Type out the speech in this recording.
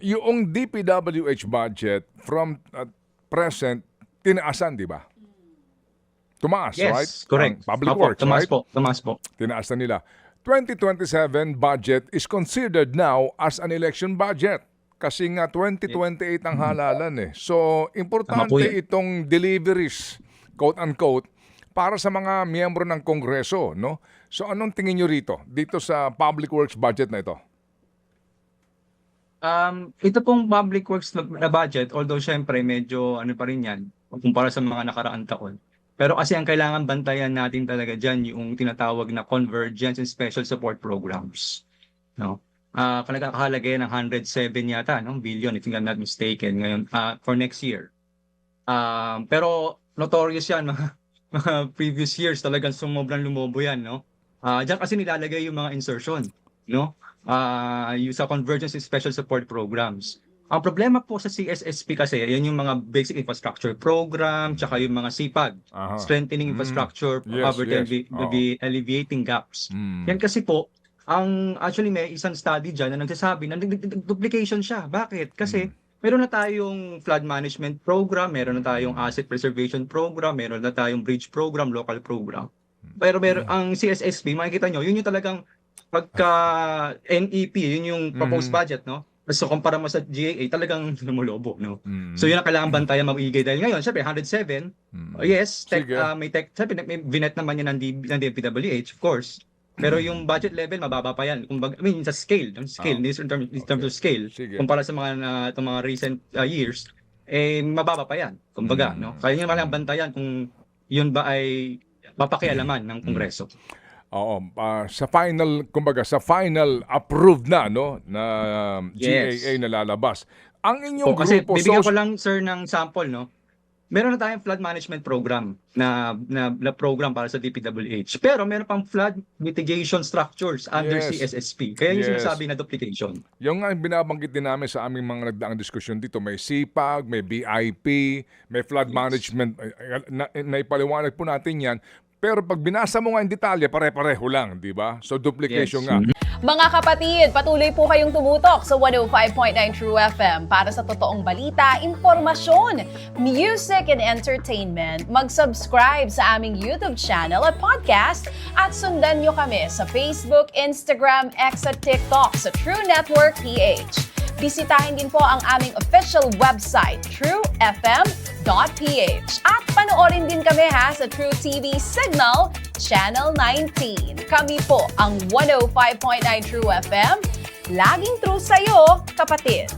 Yung DPWH budget from present, tinaasan, di ba? Tumaas, Yes, right? correct. Ang Public Opo, Works, tumaas right? po, tumaas po. Tinaas na nila. 2027 budget is considered now as an election budget. Kasi nga 2028 ang halalan eh. So, Tama po importante yan. itong deliveries, quote-unquote, para sa mga miyembro ng Kongreso, no? So, anong tingin nyo rito? Dito sa Public Works budget na ito? Ito pong public works na budget, although syempre medyo ano pa rin yan, kumpara sa mga nakaraang taon. Pero kasi ang kailangan bantayan natin talaga dyan yung tinatawag na convergence and special support programs. No? Nagkakahalaga yan ng 107 yata, no? Billion if I'm not mistaken, ngayon for next year. Pero notorious yan, mga previous years talagang sumobrang lumobo yan. No? Diyan kasi nilalagay yung mga insertion. No? Yung sa convergence and special support programs. Ang problema po sa CSSP kasi, yan yung mga basic infrastructure program, tsaka yung mga CPAG, strengthening infrastructure, poverty, alleviating gaps. Yan kasi po, actually may isang study dyan na nagsasabi na duplication siya. Bakit? Kasi meron na tayong flood management program, meron na tayong asset preservation program, meron na tayong bridge program, local program. Pero ang CSSP, makikita nyo, yun yung talagang pagka NEP, yun yung proposed budget, no? So kumpara mo sa GAA, talagang lumulobo, no? So yun ang kailangan bantayan, maigay dahil ngayon, syempre 107. Yes, may syempre may vinet naman yan ng DPWH, of course. Pero yung budget level mababa pa yan. Kumbaga, I mean sa scale, in terms of scale, kumpara sa mga itong mga recent years, mababa pa yan. Kumbaga, no? Kaya yun malang bantayan kung yun ba ay papakialaman ng Kongreso. Oo, sa final approved na no na GAA na lalabas. Ang inyong kasi grupo bibigyan ko lang sir ng sample, no. Meron na tayong flood management program na program para sa DPWH. Pero meron pang flood mitigation structures under CSSP. Kaya yung sinasabi na duplication. Yung nga binabanggit din namin sa aming mga nagdaang diskusyon dito, may CPAG, may BIP, may flood management. Naipaliwanag po natin yan. Pero pag binasa mo nga in detalye, pare-pareho lang, di ba? So duplication nga. Mga kapatid, patuloy po kayong tumutok sa 105.9 True FM para sa totoong balita, impormasyon, music and entertainment. Mag-subscribe sa aming YouTube channel at podcast at sundan nyo kami sa Facebook, Instagram, X at TikTok sa True Network PH. Bisitahin din po ang aming official website, truefm.ph. At panoorin din kami sa True TV Signal, Channel 19. Kami po ang 105.9 True FM. Laging true sa'yo, kapatid.